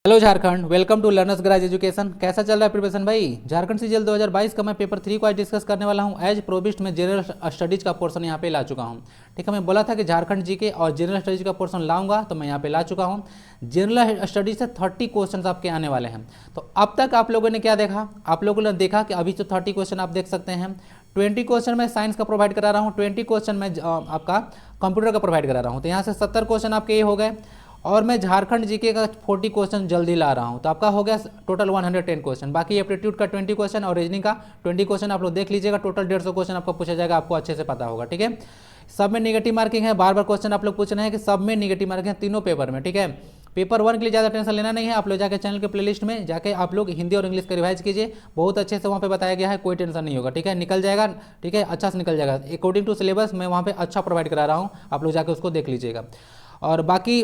Hello Jharkhand, welcome to learners garage education. कैसा चल रहा है प्रिपरेशन भाई? झारखंड सीजीएल 2022 का मैं पेपर 3 को आज डिस्कस करने वाला हूं। एज प्रोविस्ट में जनरल स्टडीज का पोर्शन यहां पे ला चुका हूं। ठीक है, मैं बोला था कि झारखंड जीके और जनरल स्टडीज का पोर्शन लाऊंगा, तो मैं यहां पे ला चुका हूं। जनरल स्टडीज से 30 क्वेश्चन आपके आने वाले हैं। तो अब तक आप लोगों ने क्या देखा? आप लोगों ने देखा कि अभी तो 30 क्वेश्चन आप देख सकते हैं। 20 क्वेश्चन मैं साइंस का प्रोवाइड करा रहा हूँ, 20 क्वेश्चन मैं आपका कंप्यूटर का प्रोवाइड करा रहा हूँ। तो यहाँ से 70 क्वेश्चन आपके ये हो गए और मैं झारखंड जीके का 40 क्वेश्चन जल्दी ला रहा हूँ। तो आपका हो गया टोटल 110 क्वेश्चन। बाकी एप्टीट्यूड का 20 क्वेश्चन और रीजनिंग का 20 क्वेश्चन आप लोग देख लीजिएगा। टोटल 150 क्वेश्चन आपको पूछा जाएगा, आपको अच्छे से पता होगा। ठीक है, सब में नेगेटिव मार्किंग है। बार बार क्वेश्चन आप लोग पूछ रहे हैं कि सब में नेगेटिव मार्किंग है तीनों पेपर में। ठीक है, पेपर 1 के लिए ज़्यादा टेंशन लेना नहीं है। आप लोग जाके चैनल के प्लेलिस्ट में जाके आप लोग हिंदी और इंग्लिश का रिवाइज कीजिए, बहुत अच्छे से वहाँ पे बताया गया है, कोई टेंशन नहीं होगा। ठीक है, निकल जाएगा। ठीक है, अच्छा से निकल जाएगा। अकॉर्डिंग टू सिलेबस मैं वहाँ पे अच्छा प्रोवाइड करा रहा हूँ, आप लोग जाके उसको देख लीजिएगा। और बाकी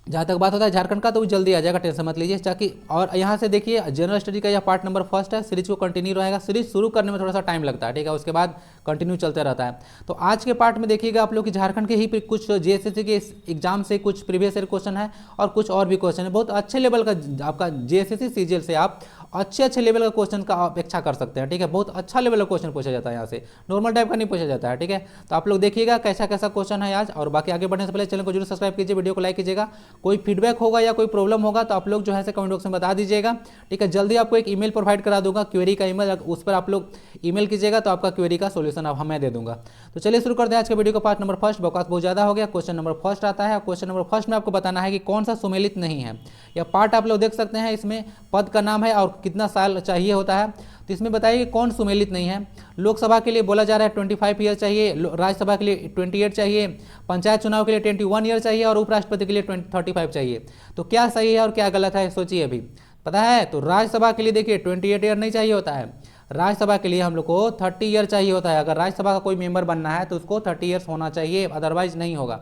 जहाँ तक बात होता है झारखंड का, तो वो जल्दी आ जाएगा, टेंशन मत लीजिए। ताकि और यहाँ से देखिए जनरल स्टडी का यह पार्ट नंबर 1 है। सीरीज को कंटिन्यू रहेगा। सीरीज शुरू करने में थोड़ा सा टाइम लगता है, ठीक है, उसके बाद कंटिन्यू चलते रहता है। तो आज के पार्ट में देखिएगा आप लोग कि झारखंड के ही कुछ जीएसएससी के एग्जाम से कुछ प्रीवियस ईयर क्वेश्चन है और कुछ और भी क्वेश्चन है। बहुत अच्छे लेवल का आपका जीएसएससी सीजीएल से आप अच्छे लेवल का क्वेश्चन का अपेक्षा कर सकते हैं। ठीक है, बहुत अच्छा लेवल का क्वेश्चन पूछा जाता है यहाँ से, नॉर्मल टाइप का नहीं पूछा जाता है। ठीक है, तो आप लोग देखिएगा कैसा कैसा क्वेश्चन है आज। और बाकी आगे बढ़ने से पहले चैनल को जरूर सब्सक्राइब कीजिए, वीडियो को लाइक कीजिएगा। कोई फीडबैक होगा या कोई प्रॉब्लम होगा तो आप लोग जो है कमेंट बॉक्स में बता दीजिएगा। ठीक है, जल्दी आपको एक ईमेल प्रोवाइड करा दूंगा, क्वेरी का ईमेल, उस पर आप लोग ईमेल कीजिएगा तो आपका क्वेरी का सोल्यूशन अब हमें दे दूंगा। तो चलिए शुरू करते हैं आज के वीडियो को। पार्ट नंबर 1 बकवास बहुत ज़्यादा हो गया। क्वेश्चन नंबर 1 आता है। क्वेश्चन नंबर 1 में आपको बताना है कि कौन सा सुमेलित नहीं है। यह पार्ट आप लोग देख सकते हैं, इसमें पद का नाम है और कितना साल चाहिए होता है। तो इसमें बताइए कि कौन सुमेलित नहीं है। लोकसभा के लिए बोला जा रहा है 25 ईयर चाहिए, राज्यसभा के लिए 28 चाहिए, पंचायत चुनाव के लिए 21 ईयर चाहिए और उपराष्ट्रपति के लिए 35 चाहिए। तो क्या सही है और क्या गलत है, सोचिए अभी। पता है, तो राज्यसभा के लिए देखिए 28 ईयर नहीं चाहिए होता है। राज्यसभा के लिए हम लोग को 30 ईयर चाहिए होता है। अगर राज्यसभा का कोई मेंबर बनना है तो उसको 30 ईयर्स होना चाहिए, अदरवाइज नहीं होगा।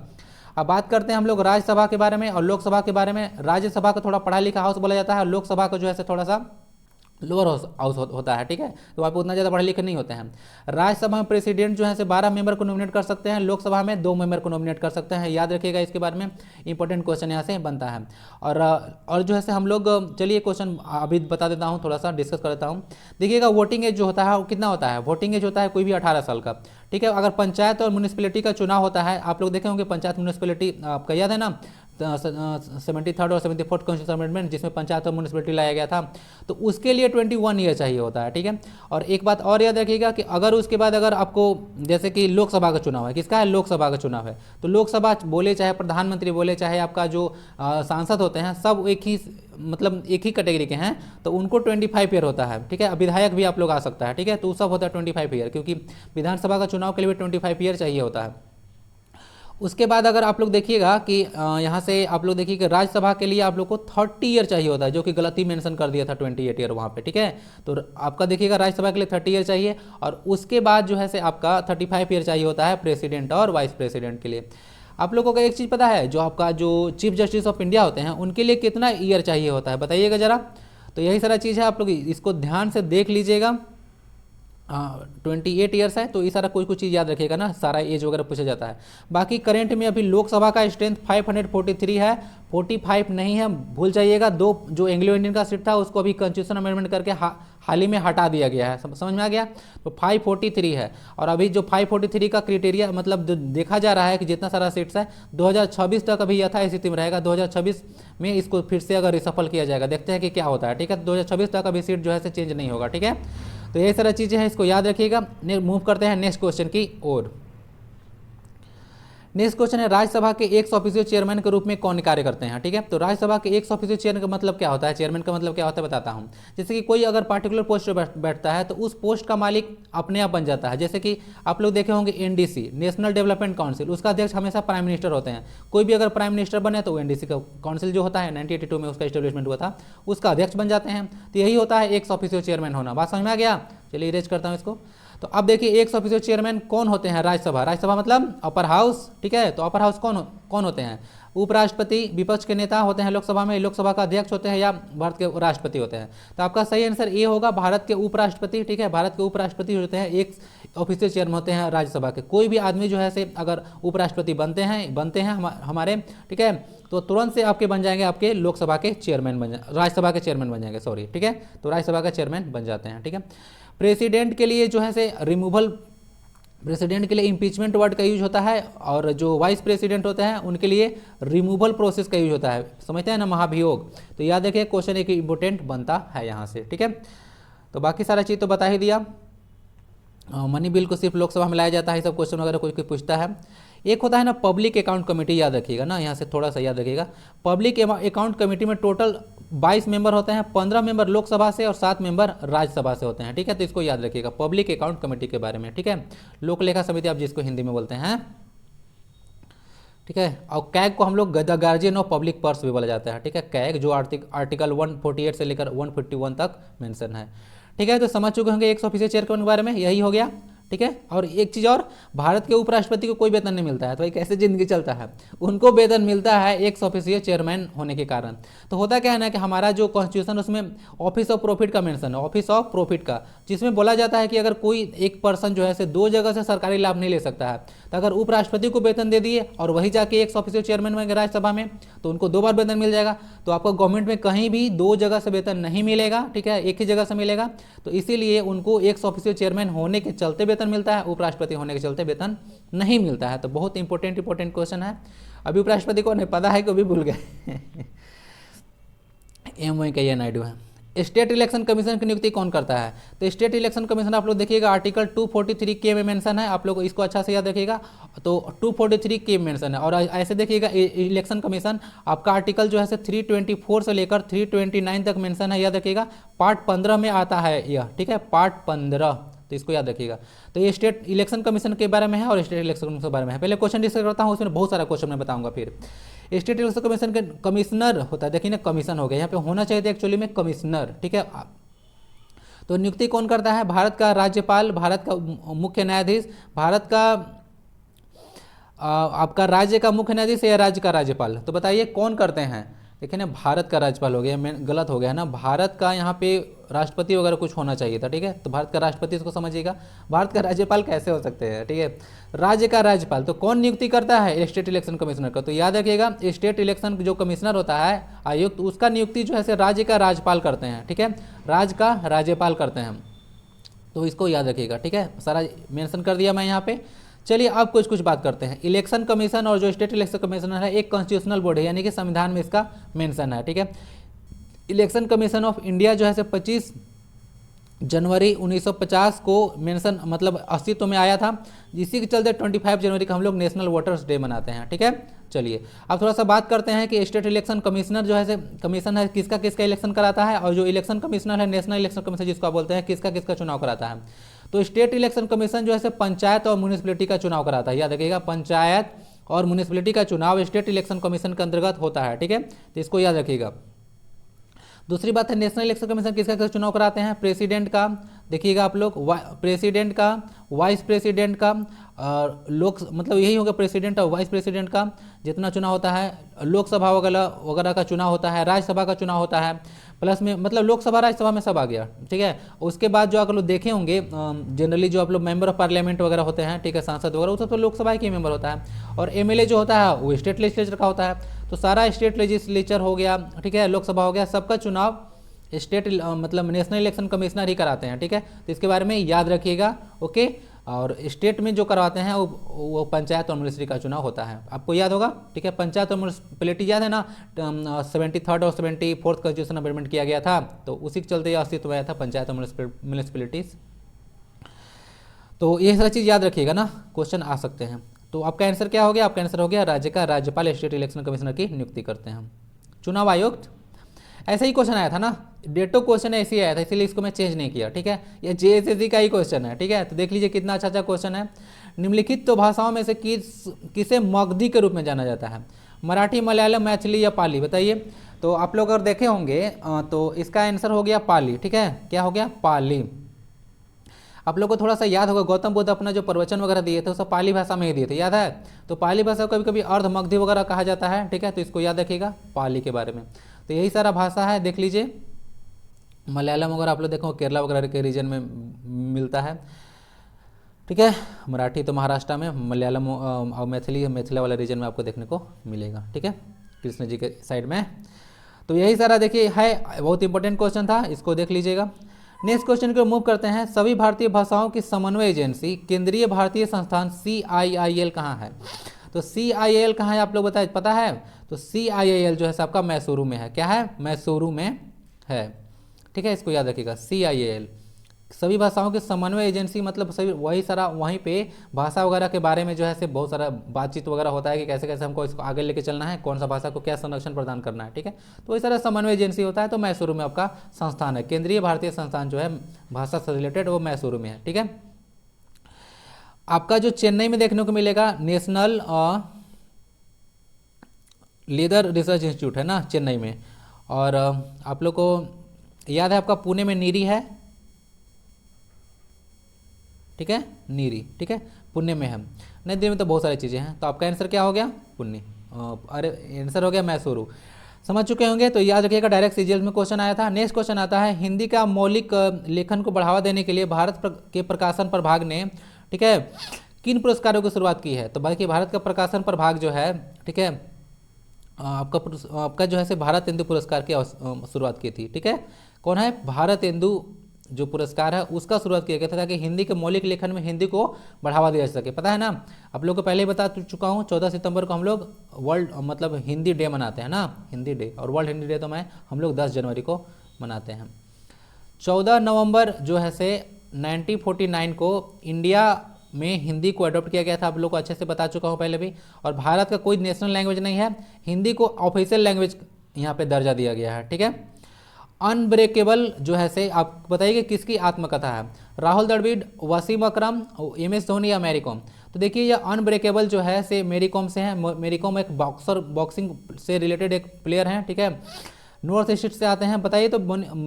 अब बात करते हैं हम लोग राज्यसभा के बारे में और लोकसभा के बारे में। राज्यसभा को थोड़ा पढ़ा लिखा हाउस बोला जाता है और लोकसभा को जो है थोड़ा सा लोअर हाउस होता है। ठीक है, तो आप उतना ज़्यादा पढ़े लिखे नहीं होते हैं। राज्यसभा में प्रेसिडेंट जो है 12 मेंबर को नॉमिनेट कर सकते हैं, लोकसभा में 2 मेंबर को नॉमिनेट कर सकते हैं। याद रखिएगा, इसके बारे में इंपॉर्टेंट क्वेश्चन यहाँ से बनता है। और जो है हम लोग, चलिए क्वेश्चन अभी बता देता हूँ, थोड़ा सा डिस्कस कर देता हूँ। देखिएगा, वोटिंग एज जो होता है वो कितना होता है? वोटिंग एज होता है कोई भी 18 साल का। ठीक है, अगर पंचायत और म्यूनिसिपैलिटी का चुनाव होता है, आप लोग देखे होंगे पंचायत म्यूनिसिपैलिटी, आपका याद है ना 73rd और 74th कॉन्स्टिट्यूशन अमेंडमेंट, जिसमें पंचायत और म्यूनिसिपैलिटी लाया गया था। तो उसके लिए 21 ईयर चाहिए होता है। ठीक है, और एक बात और याद रखिएगा कि अगर उसके बाद अगर आपको, जैसे कि लोकसभा का चुनाव है, किसका है? लोकसभा का चुनाव है। तो लोकसभा बोले चाहे प्रधानमंत्री बोले चाहे आपका जो सांसद होते हैं, सब एक ही मतलब एक ही कैटेगरी के हैं, तो उनको 25 ईयर होता है। ठीक है, विधायक भी आप लोग आ सकता है। ठीक है, तो सब होता है 25 ईयर, क्योंकि विधानसभा का चुनाव के लिए भी 25 ईयर चाहिए होता है। उसके बाद अगर आप लोग देखिएगा कि यहाँ से आप लोग देखिए कि राज्यसभा के लिए आप लोग को 30 ईयर चाहिए होता है, जो कि गलती मेंशन कर दिया था 28 ईयर वहाँ पे। ठीक है, तो आपका देखिएगा राज्यसभा के लिए 30 ईयर चाहिए और उसके बाद जो है आपका 35 ईयर चाहिए होता है प्रेसिडेंट और वाइस प्रेसिडेंट के लिए। आप लोगों को एक चीज़ पता है, जो आपका जो चीफ जस्टिस ऑफ इंडिया होते हैं उनके लिए कितना ईयर चाहिए होता है, बताइएगा ज़रा। तो यही सारा चीज़ है, आप लोग इसको ध्यान से देख लीजिएगा। 28 ईयर्स है, तो ये सारा कुछ चीज़ याद रखिएगा ना, सारा एज वगैरह पूछा जाता है। बाकी करंट में अभी लोकसभा का स्ट्रेंथ 543 है, 45 नहीं है, भूल जाइएगा। 2 जो एंग्लो इंडियन का सीट था उसको अभी कॉन्स्टिट्यूशन अमेंडमेंट करके हाल ही में हटा दिया गया है, समझ में आ गया। तो 543 है और अभी जो 543 का क्राइटेरिया मतलब देखा जा रहा है कि जितना सारा सीट्स है 2026 तक अभी यथा स्थिति में रहेगा। 2026 में इसको फिर से अगर रिसफल किया जाएगा, देखते हैं कि क्या होता है। ठीक है, 2026 तक अभी सीट जो है चेंज नहीं होगा। ठीक है, तो ये सारा चीज़ें हैं, इसको याद रखिएगा। मूव करते हैं नेक्स्ट क्वेश्चन की ओर। नेक्स्ट क्वेश्चन है, राज्यसभा के 1 ऑफिशियल चेयरमैन के रूप में कौन कार्य करते हैं? ठीक है, तो राज्यसभा के 1 ऑफिशियल चेयरमैन का मतलब क्या होता है, चेयरमैन का मतलब क्या होता है बताता हूं। जैसे कि कोई अगर पार्टिकुलर पोस्ट पर बैठता है तो उस पोस्ट का मालिक अपने आप बन जाता है। जैसे कि आप लोग देखे होंगे एनडीसी, नेशनल डेवलपमेंट काउंसिल, उसका अध्यक्ष हमेशा प्राइम मिनिस्टर होते हैं। कोई भी अगर प्राइम मिनिस्टर बने तो एनडीसी का काउंसिल जो होता है 1982 में उसका इस्टेब्लिशमेंट हुआ था, उसका अध्यक्ष बन जाते हैं। तो यही होता है 1 ऑफिशियल चेयरमैन होना। बात समझ में आ गया? चलिए इरेज करता हूँ इसको। तो अब देखिए 100 ऑफिशियल चेयरमैन कौन होते हैं? राज्यसभा, राज्यसभा मतलब अपर हाउस, ठीक है। तो अपर हाउस कौन होते हैं? उपराष्ट्रपति, विपक्ष के नेता होते हैं लोकसभा में, लोकसभा का अध्यक्ष होते हैं, या भारत के राष्ट्रपति होते हैं। तो आपका सही आंसर ए होगा, भारत के उपराष्ट्रपति, ठीक है। भारत के उपराष्ट्रपति होते हैं, एक ऑफिशियल चेयरमैन होते हैं राज्यसभा के। कोई भी आदमी जो है से अगर उपराष्ट्रपति बनते हैं हमारे, ठीक है, तो तुरंत से आपके बन जाएंगे, आपके लोकसभा के चेयरमैन राज्यसभा के चेयरमैन बन जाएंगे, सॉरी, ठीक है। तो राज्यसभा का चेयरमैन बन जाते हैं, ठीक है। प्रेसिडेंट के लिए जो है से रिमूवल, प्रेसिडेंट के लिए इम्पीचमेंट वर्ड का यूज होता है, और जो वाइस प्रेसिडेंट होते हैं उनके लिए रिमूवल प्रोसेस का यूज होता है, समझते हैं ना, महाभियोग। तो याद रखिए क्वेश्चन एक इंपोर्टेंट बनता है यहाँ से, ठीक है। तो बाकी सारा चीज़ तो बता ही दिया। मनी बिल को सिर्फ लोकसभा में लाया जाता है, सब क्वेश्चन वगैरह कोई पूछता है। एक होता है ना पब्लिक अकाउंट कमेटी, याद रखिएगा ना, यहाँ से थोड़ा सा याद रखिएगा। पब्लिक अकाउंट कमेटी में टोटल 22 मेंबर होते हैं, 15 मेंबर लोकसभा से और 7 मेंबर राज्यसभा से होते हैं, ठीक है। तो इसको याद रखिएगा पब्लिक अकाउंट कमेटी के बारे में, ठीक है। लोक लेखा समिति आप जिसको हिंदी में बोलते हैं, ठीक है। और कैग को हम लोग the guardian of public purse भी बोला जाता है, ठीक है। कैग जो आर्टिकल 148 से लेकर 151 तक मेंशन है, ठीक है। तो समझ चुके होंगे 100 ऑफिशियल चेयरमैन के बारे में, यही हो गया, ठीक है। और एक चीज़ और, भारत के उपराष्ट्रपति को कोई वेतन नहीं मिलता है, तो भाई कैसे जिंदगी चलता है? उनको वेतन मिलता है 100 ऑफिशियल चेयरमैन होने के कारण। तो होता क्या है ना कि हमारा जो कॉन्स्टिट्यूशन उसमें ऑफिस ऑफ प्रॉफिट का मेंशन है, ऑफिस ऑफ प्रॉफिट का, जिसमें बोला जाता है कि अगर कोई एक पर्सन जो है से 2 जगह से सरकारी लाभ नहीं ले सकता है, तो अगर उपराष्ट्रपति को वेतन दे दिए और वही जाके 100 ऑफिशियल चेयरमैन बन गए राज्यसभा में, तो उनको 2 बार वेतन मिल जाएगा। तो आपको गवर्नमेंट में कहीं भी 2 जगह से वेतन नहीं मिलेगा, ठीक है, एक ही जगह से मिलेगा। तो इसीलिए उनको 100 ऑफिशियल चेयरमैन होने के चलते वेतन मिलता है, उपराष्ट्रपति होने के चलते वेतन नहीं मिलता है। तो बहुत इंपॉर्टेंट क्वेश्चन है। अभी उपराष्ट्रपति को नहीं पता है कि अभी भूल गए। एम वेंकैया नायडू है। स्टेट इलेक्शन कमीशन की नियुक्ति कौन करता है? तो स्टेट इलेक्शन कमीशन आप लोग देखिएगा आर्टिकल 243 के में मेंशन है, आप लोग इसको अच्छा से याद रखिएगा। तो 243 के मेंशन है, और ऐसे देखिएगा इलेक्शन कमीशन आपका आर्टिकल जो है 324 से लेकर 329 तक मेंशन है, याद रखिएगा। पार्ट 15 में आता है यह, ठीक है, पार्ट 15, तो इसको याद रखिएगा। तो ये स्टेट इलेक्शन कमीशन के बारे में है और स्टेट इलेक्शन कमीशन के बारे में है। पहले क्वेश्चन डिस्कस करता हूँ, उसमें बहुत सारा क्वेश्चन मैं बताऊंगा। फिर स्टेट इलेक्शन कमीशन के कमिश्नर होता है, देखिए ना कमीशन हो गया, यहाँ पे होना चाहिए था एक्चुअली में कमिश्नर, ठीक है। तो नियुक्ति कौन करता है? भारत का राज्यपाल, भारत का मुख्य न्यायाधीश, भारत का आपका राज्य का मुख्य न्यायाधीश या राज्य का राज्यपाल? तो बताइए कौन करते हैं? देखिए ना भारत का राज्यपाल हो गया, मैं गलत हो गया है ना, भारत का यहाँ पे राष्ट्रपति वगैरह कुछ होना चाहिए था, ठीक है। तो भारत का राष्ट्रपति इसको समझिएगा, भारत का राज्यपाल कैसे हो सकते हैं, ठीक है। राज्य का राज्यपाल तो कौन नियुक्ति करता है? स्टेट इलेक्शन कमिश्नर का। तो याद रखिएगा स्टेट इलेक्शन जो कमिश्नर होता है आयुक्त, उसका नियुक्ति जो है राज्य का राज्यपाल करते हैं, ठीक है, राज्य का राज्यपाल करते हैं। तो इसको याद रखिएगा, ठीक है, सारा मेंशन कर दिया मैं यहाँ पे। चलिए अब कुछ बात करते हैं। इलेक्शन कमीशन और जो स्टेट इलेक्शन कमिश्नर है एक कॉन्स्टिट्यूशनल बॉडी है, यानी कि संविधान में इसका मेंशन है, ठीक है। इलेक्शन कमीशन ऑफ इंडिया जो है 25 जनवरी 1950 को मेंशन मतलब अस्तित्व में आया था, इसी के चलते 25 जनवरी का हम लोग नेशनल वोटर्स डे मनाते हैं, ठीक है। चलिए अब थोड़ा सा बात करते हैं कि स्टेट इलेक्शन कमिश्नर जो है कमीशन है किसका किसका इलेक्शन कराता है, और जो इलेक्शन कमिश्नर है नेशनल इलेक्शन कमीशन जिसको आप बोलते हैं किसका किसका चुनाव कराता है। तो स्टेट इलेक्शन कमीशन जो है पंचायत और म्यूनिसिपैलिटी का चुनाव कराता है, याद रखिएगा पंचायत और म्यूनिसिपैलिटी का चुनाव स्टेट इलेक्शन कमीशन के अंतर्गत होता है, ठीक है। तो इसको याद रखिएगा। दूसरी बात है नेशनल इलेक्शन कमीशन किसका किसका चुनाव कराते हैं? प्रेसिडेंट का, देखिएगा आप लोग, प्रेसिडेंट का, वाइस प्रेसिडेंट का, और मतलब यही होगा प्रेसिडेंट और वाइस प्रेसिडेंट का जितना चुनाव होता है, लोकसभा वगैरह का चुनाव होता है, राज्यसभा का चुनाव होता है, प्लस में मतलब लोकसभा राज्यसभा में सब आ गया, ठीक है। उसके बाद जो आप लोग देखे होंगे जनरली जो आप लोग मेंबर ऑफ पार्लियामेंट वगैरह होते हैं, ठीक है, सांसद वगैरह, वो सब तो लोकसभा के मेंबर होता है, और एमएलए जो होता है वो स्टेट लेजिस्लेचर का होता है। तो सारा स्टेट लेजिस्लेचर हो गया, ठीक है, लोकसभा हो गया, सबका चुनाव स्टेट मतलब नेशनल इलेक्शन कमिश्नर ही कराते हैं, ठीक है। तो इसके बारे में याद रखिएगा, ओके। और स्टेट में जो करवाते हैं वो पंचायत और म्यूनिसिपैलिटी का चुनाव होता है, आपको याद होगा, ठीक है। पंचायत और म्यूनिसिपैलिटी याद है ना, 73rd और 74th कॉन्स्टिट्यूशन अमेंडमेंट किया गया था, तो उसी के चलते यह अस्तित्व में आया था पंचायत और म्यूनिसिपैलिटीज। तो ये सारी चीज़ याद रखिएगा ना, क्वेश्चन आ सकते हैं। तो आपका आंसर क्या हो गया? आपका आंसर हो गया राज्य का राज्यपाल स्टेट इलेक्शन कमिश्नर की नियुक्ति करते हैं। चुनाव आयुक्त ऐसा ही क्वेश्चन आया था ना, डेटो क्वेश्चन ऐसे ही आया था, इसीलिए इसको मैं चेंज नहीं किया, ठीक है। ये जेएसएससी का ही क्वेश्चन है, ठीक है। तो देख लीजिए कितना अच्छा क्वेश्चन है। निम्नलिखित तो भाषाओं में से किसे मगधी के रूप में जाना जाता है? मराठी, मलयालम, मैथिली या पाली? बताइए। तो आप लोग अगर देखे होंगे तो इसका आंसर हो गया पाली, ठीक है। क्या हो गया? पाली। आप लोग को थोड़ा सा याद होगा, गौतम बुद्ध अपना जो प्रवचन वगैरह दिए थे वो सब पाली भाषा में ही दिए थे, याद है। तो पाली भाषा को कभी कभी अर्धमगधी वगैरह कहा जाता है, ठीक है, तो इसको याद रखिएगा पाली के बारे में। तो यही सारा भाषा है, देख लीजिए। मलयालम वगैरह आप लोग देखो केरला वगैरह के रीजन में मिलता है, ठीक है। मराठी तो महाराष्ट्र में, मलयालम और मैथिली मिथिला वाले रीजन में आपको देखने को मिलेगा, ठीक है, कृष्ण जी के साइड में। तो यही सारा देखिए है, बहुत इंपॉर्टेंट क्वेश्चन था, इसको देख लीजिएगा। नेक्स्ट क्वेश्चन को मूव करते हैं। सभी भारतीय भाषाओं की समन्वय एजेंसी केंद्रीय भारतीय संस्थान CIIL कहाँ है? तो CIIL कहाँ है आप लोग बताए, पता है? तो CIIL जो है सबका मैसूरू में है। क्या है? मैसूरू में है, ठीक है, इसको याद रखिएगा। CIIL सभी भाषाओं की समन्वय एजेंसी, मतलब सभी वही सारा वहीं पे भाषा वगैरह के बारे में जो है से बहुत सारा बातचीत वगैरह होता है कि कैसे कैसे हमको इसको आगे लेके चलना है, कौन सा भाषा को क्या संरक्षण प्रदान करना है, ठीक है। तो वही सारा समन्वय एजेंसी होता है। तो मैसूरू में आपका संस्थान है, केंद्रीय भारतीय संस्थान जो है भाषा से रिलेटेड वो मैसूरू में है, ठीक है। आपका जो चेन्नई में देखने को मिलेगा नेशनल लेदर रिसर्च इंस्टीट्यूट है ना, चेन्नई में। और आप लोग को याद है आपका पुणे में नीरी है, ठीक है, नीरी, ठीक है, पुणे में है। नई दिल्ली में तो बहुत सारी चीज़ें हैं। तो आपका आंसर क्या हो गया? पुणे। अरे आंसर हो गया मैसूरू। समझ चुके होंगे, तो याद रखिएगा, डायरेक्ट सीजीएल में क्वेश्चन आया था। नेक्स्ट क्वेश्चन आता है, हिंदी का मौलिक लेखन को बढ़ावा देने के लिए भारत के प्रकाशन प्रभाग ने, ठीक है, किन पुरस्कारों की शुरुआत की है? तो बाकी भारत का प्रकाशन प्रभाग जो है, ठीक है, आपका जो है से भारतेंदु पुरस्कार की शुरुआत की थी, ठीक है। कौन है? भारतेंदु जो पुरस्कार है उसका शुरुआत किया गया था, ताकि हिंदी के मौलिक लेखन में हिंदी को बढ़ावा दिया जा सके। पता है ना, आप लोग को पहले ही बता चुका हूँ, 14 सितंबर को हम लोग वर्ल्ड मतलब हिंदी डे मनाते हैं ना, हिंदी डे। और वर्ल्ड हिंदी डे तो हम लोग 10 जनवरी को मनाते हैं। 14 नवंबर जो है से 1949 को इंडिया में हिंदी को अडॉप्ट किया गया था, आप लोग को अच्छे से बता चुका हूँ पहले भी। और भारत का कोई नेशनल लैंग्वेज नहीं है, हिंदी को ऑफिशियल लैंग्वेज यहाँ पे दर्जा दिया गया है, ठीक है। अनब्रेकेबल जो है से आप बताइए किसकी आत्मकथा है? राहुल द्रविड़, वसीम अकरम, MS धोनी या मैरी कॉम? तो देखिए ये अनब्रेकेबल जो है से मैरी कॉम से है। मैरी कॉम एक बॉक्सिंग से रिलेटेड एक प्लेयर हैं, ठीक है, नॉर्थ ईस्ट से आते हैं। बताइए तो